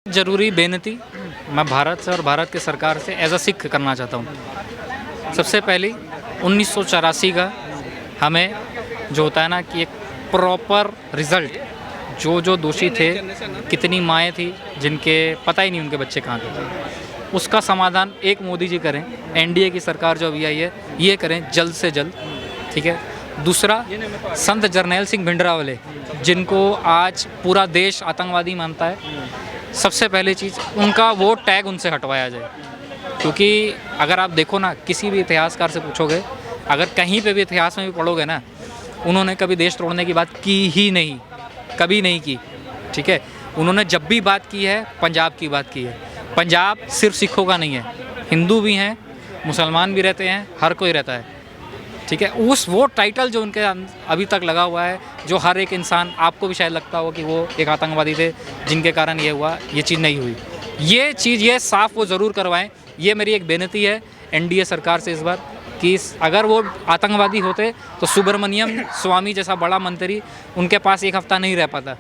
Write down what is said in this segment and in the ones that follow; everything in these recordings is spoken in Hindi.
ज़रूरी बेनती मैं भारत से और भारत की सरकार से एज अ सिख करना चाहता हूँ। सबसे पहली 1984 का हमें जो होता है ना कि एक प्रॉपर रिज़ल्ट, जो जो दोषी थे, कितनी माएँ थी जिनके पता ही नहीं उनके बच्चे कहाँ थे, उसका समाधान एक मोदी जी करें, एनडीए की सरकार जो अभी आई है ये करें जल्द से जल्द, ठीक है। दूसरा, संत जरनैल सिंह भिंडरावाले जिनको आज पूरा देश आतंकवादी मानता है, सबसे पहली चीज़ उनका वो टैग उनसे हटवाया जाए। क्योंकि अगर आप देखो ना, किसी भी इतिहासकार से पूछोगे, अगर कहीं पे भी इतिहास में भी पढ़ोगे ना, उन्होंने कभी देश तोड़ने की बात की ही नहीं, कभी नहीं की, ठीक है। उन्होंने जब भी बात की है पंजाब की बात की है। पंजाब सिर्फ सिखों का नहीं है, हिंदू भी हैं, मुसलमान भी रहते हैं, हर कोई रहता है, ठीक है। उस वो टाइटल जो उनके अभी तक लगा हुआ है, जो हर एक इंसान, आपको भी शायद लगता हो कि वो एक आतंकवादी थे जिनके कारण ये हुआ, ये चीज़ नहीं हुई। ये चीज़ ये साफ़ वो ज़रूर करवाएं। ये मेरी एक बेनती है एनडीए सरकार से इस बार कि अगर वो आतंकवादी होते तो सुब्रमण्यम स्वामी जैसा बड़ा मंत्री उनके पास एक हफ़्ता नहीं रह पाता।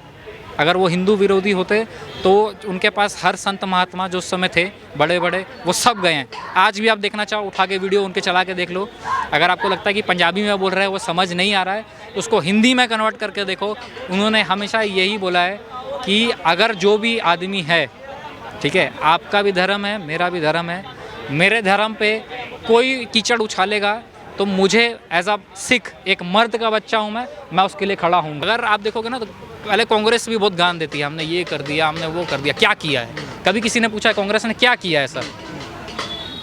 अगर वो हिंदू विरोधी होते तो उनके पास हर संत महात्मा जो उस समय थे बड़े बड़े, वो सब गए हैं। आज भी आप देखना चाहो, उठा के वीडियो उनके चला के देख लो। अगर आपको लगता है कि पंजाबी में बोल रहे हैं वो समझ नहीं आ रहा है, तो उसको हिंदी में कन्वर्ट करके देखो। उन्होंने हमेशा यही बोला है कि अगर जो भी आदमी है, ठीक है, आपका भी धर्म है, मेरा भी धर्म है, मेरे धर्म पे कोई कीचड़ उछालेगा तो मुझे एज अ सिख, एक मर्द का बच्चा हूँ मैं उसके लिए खड़ा हूँ। अगर आप देखोगे ना, तो पहले कांग्रेस भी बहुत गान देती है, हमने ये कर दिया, हमने वो कर दिया। क्या किया है? कभी किसी ने पूछा कांग्रेस ने क्या किया है? सर,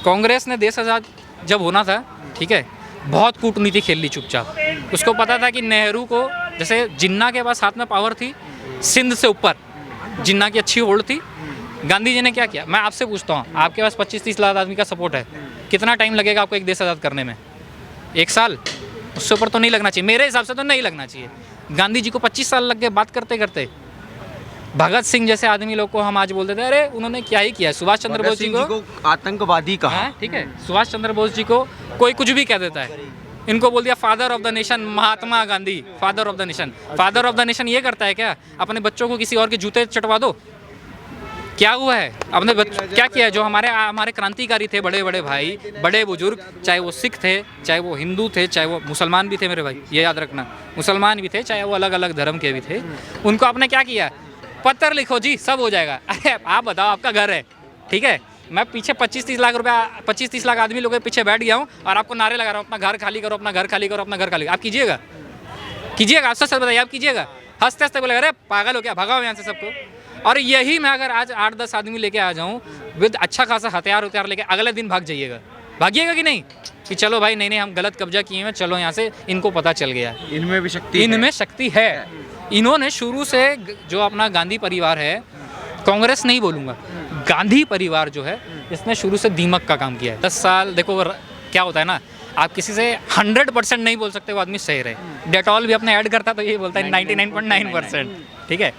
कांग्रेस ने देश आज़ाद जब होना था, ठीक है, बहुत कूटनीति खेल ली चुपचाप। उसको पता था कि नेहरू को, जैसे जिन्ना के पास हाथ में पावर थी, सिंध से ऊपर जिन्ना की अच्छी होल्ड थी। गांधी जी ने क्या किया? मैं आपसे पूछता हूँ, आपके पास 25-30 लाख आदमी का सपोर्ट है, कितना टाइम लगेगा आपको एक देश आज़ाद करने में? 1 साल? उससे ऊपर तो नहीं लगना चाहिए, मेरे हिसाब से तो नहीं लगना चाहिए। गांधी जी को 25 साल लग गए बात करते करते। भगत सिंह जैसे आदमी लोग को हम आज बोलते थे अरे उन्होंने क्या ही किया। सुभाष चंद्र बोस जी को आतंकवादी कहा, ठीक है, सुभाष चंद्र बोस जी को कोई कुछ भी कह देता है। इनको बोल दिया father of the nation, Mahatma Gandhi, father of the nation. Father of the nation ये करता है क्या? अपने बच्चों को किसी और के जूते चटवा दो? क्या हुआ है? अपने क्या किया है? जो हमारे क्रांतिकारी थे, बड़े बड़े भाई, बड़े बुजुर्ग, चाहे वो सिख थे, चाहे वो हिंदू थे, चाहे वो मुसलमान भी थे, मेरे भाई ये याद रखना, मुसलमान भी थे, चाहे वो अलग अलग धर्म के भी थे, उनको आपने क्या किया? पत्र लिखो जी, सब हो जाएगा। अरे आप बताओ, आपका घर है, ठीक है, मैं पीछे 25-30 लाख रुपया, 25-30 लाख आदमी लोगों के पीछे बैठ गया हूँ और आपको नारे लगा रहा हूँ, अपना घर खाली करो, अपना घर खाली करो, अपना घर खाली करो। आप कीजिएगा? आपसे सर बताइए, आप कीजिएगा? हंसते हंसते बोले अरे पागल हो क्या, भगाओ यहाँ से सबको। और यही मैं अगर आज 8-10 आदमी लेके आ जाऊँ विद अच्छा खासा हथियार लेके, अगले दिन भागिएगा कि नहीं कि चलो भाई नहीं हम गलत कब्जा किए हैं, चलो यहाँ से, इनको पता चल गया इनमें भी शक्ति है। इन्होंने शुरू से जो अपना गांधी परिवार है, कांग्रेस नहीं बोलूँगा, गांधी परिवार जो है, इसने शुरू से दीमक का काम किया है। 10 साल देखो क्या होता है ना, आप किसी से 100% नहीं बोल सकते वो आदमी सही रहे। डेटॉल भी अपने ऐड करता तो ये बोलता है 99.9%, ठीक है।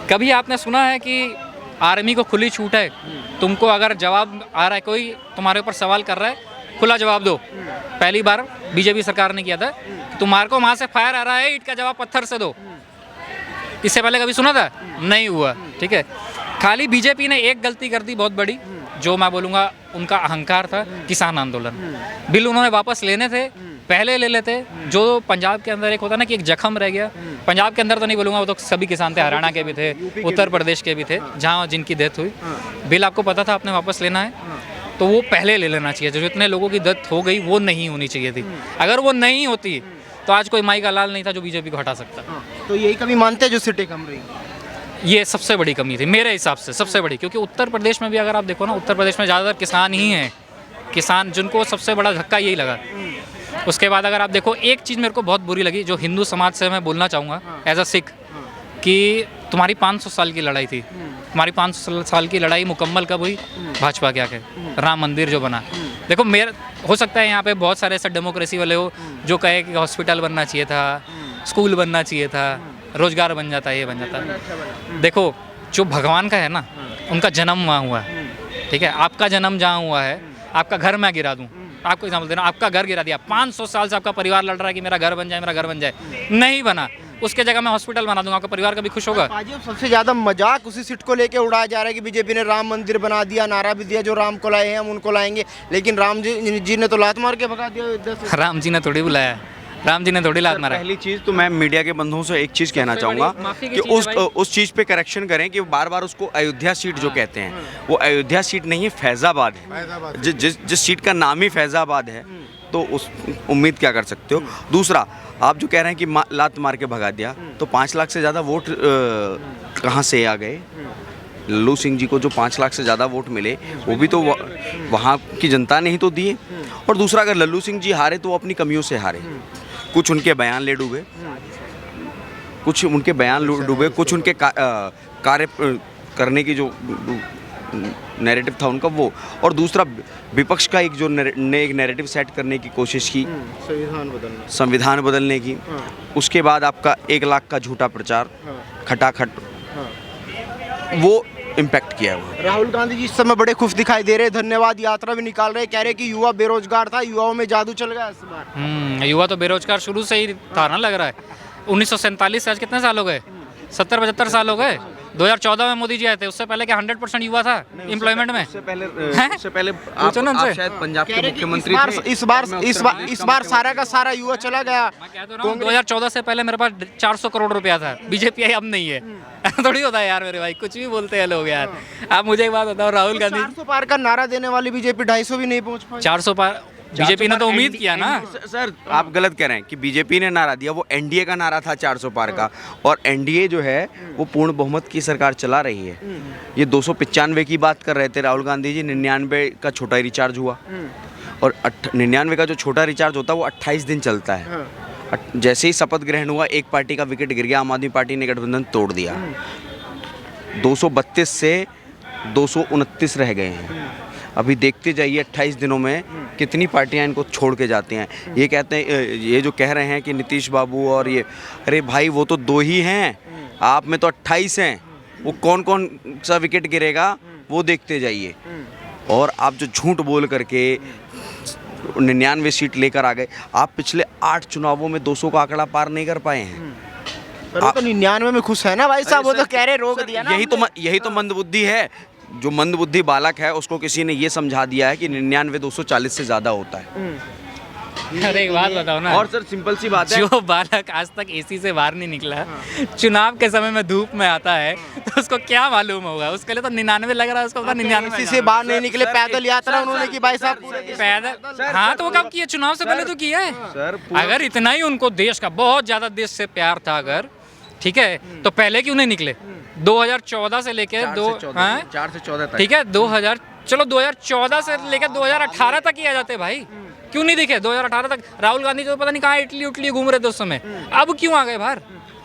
कभी आपने सुना है कि आर्मी को खुली छूट है, तुमको अगर जवाब आ रहा है, कोई तुम्हारे ऊपर सवाल कर रहा है, खुला जवाब दो? पहली बार बीजेपी सरकार ने किया था, तुम्हारे को वहाँ से फायर आ रहा है, ईंट का जवाब पत्थर से दो। इससे पहले कभी सुना था? नहीं हुआ, ठीक है। खाली बीजेपी ने एक गलती कर दी बहुत बड़ी, जो मैं बोलूँगा उनका अहंकार था, किसान आंदोलन। बिल उन्होंने वापस लेने थे, पहले ले लेते। जो पंजाब के अंदर एक होता ना कि एक जख्म रह गया, पंजाब के अंदर तो नहीं बोलूँगा, वो तो सभी किसान थे, हरियाणा के भी थे, उत्तर प्रदेश के भी थे, जहाँ जिनकी डेथ हुई। बिल आपको पता था आपने वापस लेना है, तो वो पहले ले लेना चाहिए। जो इतने लोगों की डेथ हो गई वो नहीं होनी चाहिए थी। अगर वो नहीं होती तो आज कोई माई का लाल नहीं था जो बीजेपी को हटा सकता। तो यही कमी मानते हैं जो सीटें कम रही? ये सबसे बड़ी कमी थी मेरे हिसाब से, सबसे बड़ी। क्योंकि उत्तर प्रदेश में भी अगर आप देखो ना, उत्तर प्रदेश में ज़्यादातर किसान ही हैं, किसान, जिनको सबसे बड़ा धक्का यही लगा। उसके बाद अगर आप देखो, एक चीज़ मेरे को बहुत बुरी लगी, जो हिंदू समाज से मैं बोलना चाहूँगा एज अ सिख, कि तुम्हारी 500 साल की लड़ाई थी, तुम्हारी 500 साल की लड़ाई मुकम्मल कब हुई? भाजपा क्या कहे, राम मंदिर जो बना। देखो, हो सकता है यहाँ पे बहुत सारे ऐसे डेमोक्रेसी वाले हो जो कहे कि हॉस्पिटल बनना चाहिए था, स्कूल बनना चाहिए था, रोजगार बन जाता है, ये बन जाता है। देखो, जो भगवान का है ना, उनका जन्म वहाँ हुआ है, ठीक है। आपका जन्म जहाँ हुआ है, आपका घर मैं गिरा दूँ, आपको एग्जाम्पल दे रहा हूँ, आपका घर गिरा दिया, 500 साल से आपका परिवार लड़ रहा है कि मेरा घर बन जाए, मेरा घर बन जाए, नहीं बना। उसके जगह मैं हॉस्पिटल बना दूंगा, आपका परिवार कभी खुश होगा? पाजी, अब सबसे ज्यादा मजाक उसी सीट को लेके उड़ाया जा रहा है कि बीजेपी ने राम मंदिर बना दिया, नारा भी दिया जो राम को लाए हैं हम उनको लाएंगे, लेकिन राम जी ने तो लात मार के भगा दिया अयोध्या से। राम जी ने थोड़ी बुलाया, राम जी ने थोड़ी लात मारा। पहली चीज़ तो मैं मीडिया के बंधुओं से एक चीज़ कहना सबसे चाहूँगा बड़ी माफी की कि चीज़ है भाई। उस चीज़ पे करेक्शन करें कि बार बार उसको अयोध्या सीट जो कहते हैं वो अयोध्या सीट नहीं है, फैज़ाबाद है। जिस सीट का नाम ही फैज़ाबाद है तो उस उम्मीद क्या कर सकते हो। दूसरा, आप जो कह रहे हैं कि लात मार के भगा दिया, तो 5 लाख से ज़्यादा वोट कहाँ से आ गए? लल्लू सिंह जी को जो 5 लाख से ज़्यादा वोट मिले वो भी तो वहाँ की जनता ने ही तो दिए। और दूसरा, अगर लल्लू सिंह जी हारे तो वो अपनी कमियों से हारे, कुछ उनके बयान ले डूबे, कुछ उनके बयान डूबे, कुछ उनके कार्य करने की जो नैरेटिव था उनका वो, और दूसरा विपक्ष का एक जो एक नैरेटिव सेट करने की कोशिश की, संविधान बदलने की, उसके बाद आपका 1 लाख का झूठा प्रचार खटाखट, वो इम्पैक्ट किया हुआ। राहुल गांधी जी इस समय बड़े खुश दिखाई दे रहे, धन्यवाद यात्रा भी निकाल रहे, कह रहे कि युवा बेरोजगार था, युवाओं में जादू चल गया इस बार। युवा तो बेरोजगार शुरू से ही था ना, लग रहा है। 1947 से आज कितने साल हो गए? 70-75 साल हो गए। 2014 में मोदी जी आए थे, उससे पहले क्या 100% युवा था एम्प्लॉयमेंट में? उससे पहले आप शायद पंजाब के मुख्यमंत्री थे। इस बार सारा का सारा युवा चला गया। मैं कह तो रहा हूँ 2014 से पहले मेरे पास 400 करोड़ रुपया था, बीजेपी आई अब नहीं है। थोड़ी होता है यार मेरे भाई, कुछ भी बोलते हैं लोग यार। आप मुझे एक बात बताओ, राहुल गांधी 400 पार का नारा देने वाली बीजेपी 250 भी नहीं पहुंच पाई। 400 पार बीजेपी ने तो उम्मीद किया ना। सर आप गलत कह रहे हैं कि बीजेपी ने नारा दिया, वो एनडीए का नारा था 400 पार का, और एनडीए जो है वो पूर्ण बहुमत की सरकार चला रही है। ये 295 की बात कर रहे थे राहुल गांधी जी, 99 का छोटा रिचार्ज हुआ, और 99 का जो छोटा रिचार्ज होता है वो 28 दिन चलता है। जैसे ही शपथ ग्रहण हुआ, एक पार्टी का विकेट गिर गया, आम आदमी पार्टी ने गठबंधन तोड़ दिया। 232 से 229 रह गए हैं। अभी देखते जाइए 28 दिनों में कितनी पार्टियां इनको छोड़ के जाती हैं। ये कहते हैं, ये जो कह रहे हैं कि नीतीश बाबू और ये, अरे भाई वो तो 2 ही हैं, आप में तो 28 हैं, वो कौन कौन सा विकेट गिरेगा वो देखते जाइए। और आप जो झूठ बोल करके 99 सीट लेकर आ गए, आप पिछले 8 चुनावों में 200 का आंकड़ा पार नहीं कर पाए हैं। पर वो तो 99 में खुश है ना भाई साहब, वो तो कह रहे रोक दिया ना। यही तो मंदबुद्धि है। जो मंदबुद्धि बालक है उसको किसी ने ये समझा दिया है कि 99 240 से ज़्यादा होता है। अरे एक बात बताओ ना, और सर सिंपल सी बात है, जो बालक आज तक एसी से बाहर नहीं निकला, चुनाव के समय में धूप में आता है, तो उसको क्या मालूम होगा? उसके लिए तो 99 लग रहा है, उसको पता 99 इसी से बाहर नहीं निकले, पैदल यात्रा उन्होंने की भाई साहब पूरे पैदल। हाँ तो वो कब किया? चुनाव से पहले तो किया है सर। अगर इतना ही उनको देश का बहुत ज्यादा देश से प्यार था अगर, ठीक है, तो पहले क्यों नहीं निकले? 2014 से लेकर 4 से 14 तक, ठीक है, 2014 से लेकर 2018 तक ही आ जाते भाई, क्यों नहीं दिखे? 2018 तक राहुल गांधी जो पता नहीं कहाँ इटली उटली घूम रहे थे उस समय, अब क्यों आ गए बाहर?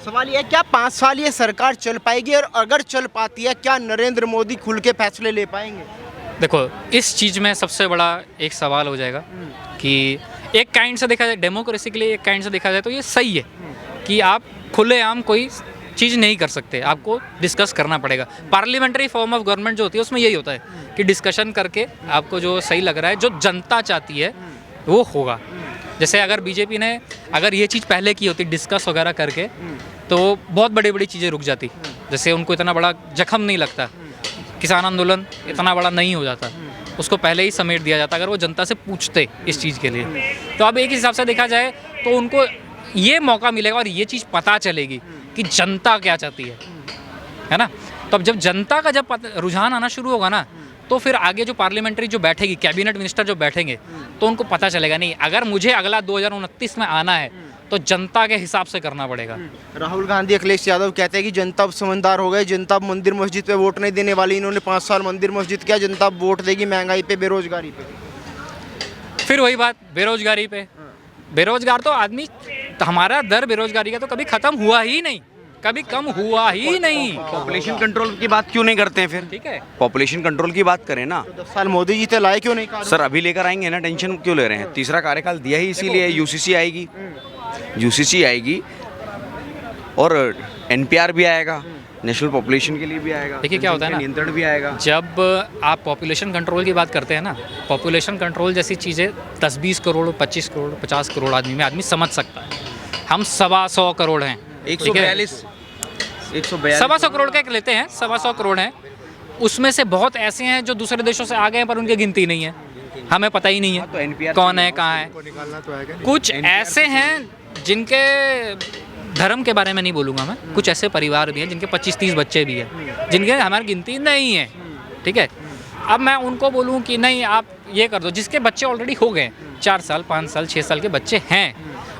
सवाल ये है, क्या 5 साल ये सरकार चल पाएगी? और अगर चल पाती है, क्या नरेंद्र मोदी खुल के फैसले ले पाएंगे? देखो, इस चीज़ में सबसे बड़ा एक सवाल हो जाएगा कि एक काइंड से देखा जाए, डेमोक्रेसी के लिए एक काइंड से देखा जाए तो ये सही है कि आप खुलेआम कोई चीज़ नहीं कर सकते, आपको डिस्कस करना पड़ेगा। पार्लियामेंट्री फॉर्म ऑफ गवर्नमेंट जो होती है उसमें यही होता है कि डिस्कशन करके आपको जो सही लग रहा है, जो जनता चाहती है वो होगा। जैसे अगर बीजेपी ने अगर ये चीज़ पहले की होती, डिस्कस वगैरह करके, तो बहुत बड़ी बड़ी चीज़ें रुक जाती। जैसे उनको इतना बड़ा जख्म नहीं लगता, किसान आंदोलन इतना बड़ा नहीं हो जाता, उसको पहले ही समेट दिया जाता अगर वो जनता से पूछते इस चीज़ के लिए। तो अब एक हिसाब से देखा जाए तो उनको ये मौका मिलेगा और ये चीज़ पता चलेगी कि जनता क्या चाहती है ना। तो अब जब जनता का जब रुझान आना शुरू होगा ना, तो फिर आगे जो पार्लियामेंट्री जो बैठेगी, कैबिनेट मिनिस्टर जो बैठेंगे, तो उनको पता चलेगा नहीं, अगर मुझे अगला 2029 में आना है तो जनता के हिसाब से करना पड़ेगा। राहुल गांधी, अखिलेश यादव कहते हैं कि जनता अब समझदार हो गई, जनता अब मंदिर मस्जिद पे वोट नहीं देने वाली। इन्होंने 5 साल मंदिर मस्जिद किया, जनता अब वोट देगी महंगाई पे, बेरोजगारी पे। फिर वही बात, बेरोजगारी पे। बेरोजगार तो आदमी, तो हमारा दर बेरोजगारी का तो कभी खत्म हुआ ही नहीं, कभी कम हुआ ही नहीं। पॉपुलेशन कंट्रोल की बात क्यों नहीं करते हैं फिर? ठीक है, पॉपुलेशन कंट्रोल की बात करें ना। 10 साल मोदी जी थे, लाए क्यों नहीं? सर अभी लेकर आएंगे ना, टेंशन क्यों ले रहे हैं? तीसरा कार्यकाल दिया ही इसीलिए, यूसीसी आएगी, यूसीसी आएगी और एनपीआर भी आएगा, नेशनल पॉपुलेशन के लिए भी आएगा। देखिए क्या होता है ना, नियंत्रण भी आएगा। जब आप पॉपुलेशन कंट्रोल की बात करते हैं ना, पॉपुलेशन कंट्रोल जैसी चीज़ें 10-20 करोड़, 25 करोड़, 50 करोड़ आदमी में आदमी समझ सकता है। हम 125 करोड़ हैं, ठीक है? 142 125 करोड़ का एक लेते हैं, 125 करोड़ है, उसमें से बहुत ऐसे हैं जो दूसरे देशों से आ गए हैं पर उनकी गिनती नहीं है, हमें पता ही नहीं तो है NPR कौन है कहाँ है। कुछ ऐसे हैं जिनके धर्म के बारे में नहीं बोलूँगा मैं, कुछ ऐसे परिवार भी हैं जिनके 25-30 बच्चे भी हैं, जिनके हमारी गिनती नहीं है, ठीक है? अब मैं उनको बोलूँ कि नहीं आप ये कर दो, जिसके बच्चे ऑलरेडी हो गए 4 साल 5 साल 6 साल के बच्चे हैं,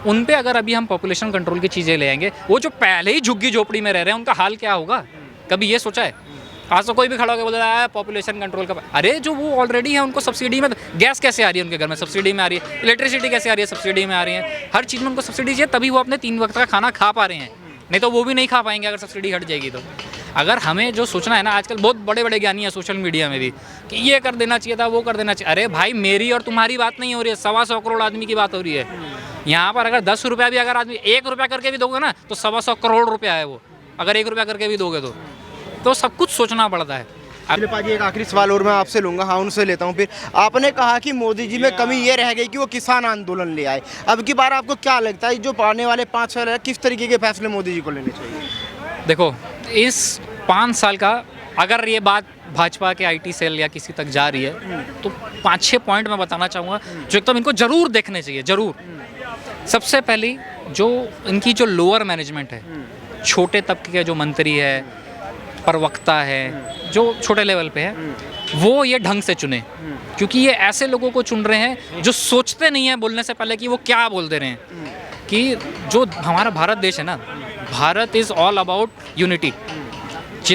उन पे अगर अभी हम पॉपुलेशन कंट्रोल की चीज़ें ले आएंगे, वो जो पहले ही झुग्गी झोपड़ी में रह रहे हैं उनका हाल क्या होगा? कभी ये सोचा है? आज तो कोई भी खड़ा होकर बोल रहा है पॉपुलेशन कंट्रोल का, अरे जो वो ऑलरेडी है उनको सब्सिडी में, गैस कैसे आ रही है उनके घर में सब्सिडी में आ रही है, इलेक्ट्रिसिटी कैसे आ रही है सब्सिडी में आ रही है, हर चीज़ में उनको सब्सिडी चाहिए, तभी वो अपने 3 वक्त का खाना खा पा रहे हैं, नहीं तो वो भी नहीं खा पाएंगे अगर सब्सिडी हट जाएगी तो। अगर हमें जो सोचना है ना, आजकल बहुत बड़े बड़े ज्ञानी हैं सोशल मीडिया में भी कि ये कर देना चाहिए था, वो कर देना चाहिए, अरे भाई मेरी और तुम्हारी बात नहीं हो रही है, 125 करोड़ आदमी की बात हो रही है। यहाँ पर अगर 10 रुपया भी अगर आदमी 1 रुपया करके भी दोगे ना तो 125 करोड़ रुपया है वो, अगर 1 रुपया करके भी दोगे तो सब कुछ सोचना पड़ता है। चलिए पाजी, एक आखिरी सवाल और मैं आपसे लूँगा, हाँ उनसे लेता हूँ फिर। आपने कहा कि मोदी जी में कमी ये रह गई कि वो किसान आंदोलन ले आए, अब की बार आपको क्या लगता है जो आने वाले 5 साल है किस तरीके के फैसले मोदी जी को लेने चाहिए? देखो, इस 5 साल का अगर ये बात भाजपा के IT सेल या किसी तक जा रही है तो 5-6 पॉइंट मैं बताना चाहूँगा जो एकदम इनको ज़रूर देखने चाहिए, ज़रूर। सबसे पहली जो इनकी जो लोअर मैनेजमेंट है, छोटे तबके के जो मंत्री है, प्रवक्ता है, जो छोटे लेवल पे है, वो ये ढंग से चुने, क्योंकि ये ऐसे लोगों को चुन रहे हैं जो सोचते नहीं हैं बोलने से पहले कि वो क्या बोल दे रहे हैं। कि जो हमारा भारत देश है ना, Bharat is all about unity.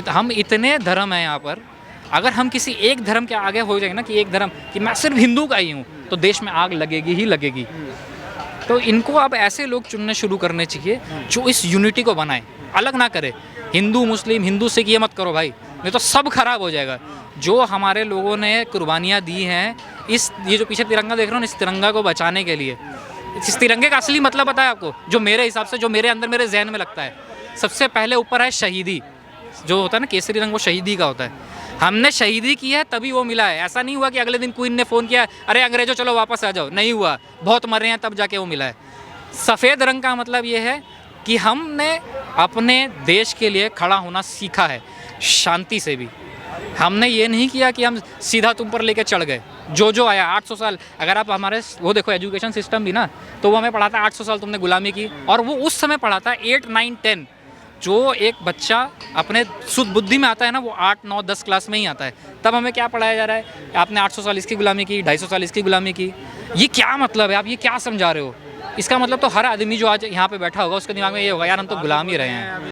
हम इतने धर्म हैं यहाँ पर, अगर हम किसी एक धर्म के आगे हो जाएंगे ना कि एक धर्म कि मैं सिर्फ हिंदू का ही हूँ, तो देश में आग लगेगी ही लगेगी। तो इनको अब ऐसे लोग चुनने शुरू करने चाहिए जो इस यूनिटी को बनाए, अलग ना करे। हिंदू मुस्लिम, हिंदू सिख ये मत करो भाई, नहीं तो सब खराब हो जाएगा। जो हमारे लोगों ने कुर्बानियाँ दी हैं, ये जो पीछे तिरंगा देख रहे हो ना, इस तिरंगा को बचाने के लिए, इस तिरंगे का असली मतलब पता है आपको? जो मेरे हिसाब से, जो मेरे अंदर, मेरे जहन में लगता है, सबसे पहले ऊपर है शहीदी। जो होता है ना केसरी रंग, वो शहीदी का होता है। हमने शहीदी की है तभी वो मिला है। ऐसा नहीं हुआ कि अगले दिन क्वीन ने फ़ोन किया, अरे अंग्रेजों चलो वापस आ जाओ, नहीं हुआ, बहुत मरे हैं तब जाके वो मिला है। सफ़ेद रंग का मतलब ये है कि हमने अपने देश के लिए खड़ा होना सीखा है, शांति से भी। हमने ये नहीं किया कि हम सीधा तुम पर लेके चढ़ गए। जो आया 800 साल, अगर आप हमारे वो देखो एजुकेशन सिस्टम भी ना, तो वो हमें पढ़ाता 800 साल तुमने गुलामी की, और वो उस समय पढ़ाता 8, 9, 10। जो एक बच्चा अपने शुद्ध बुद्धि में आता है ना, वो 8, 9, 10 क्लास में ही आता है। तब हमें क्या पढ़ाया जा रहा है? आपने 800 साल इसकी गुलामी की, 250 साल इसकी गुलामी की। ये क्या मतलब है? आप ये क्या समझा रहे हो? इसका मतलब तो हर आदमी जो आज यहाँ पे बैठा होगा उसके दिमाग में ये होगा, यार हम तो गुलाम ही रहे हैं।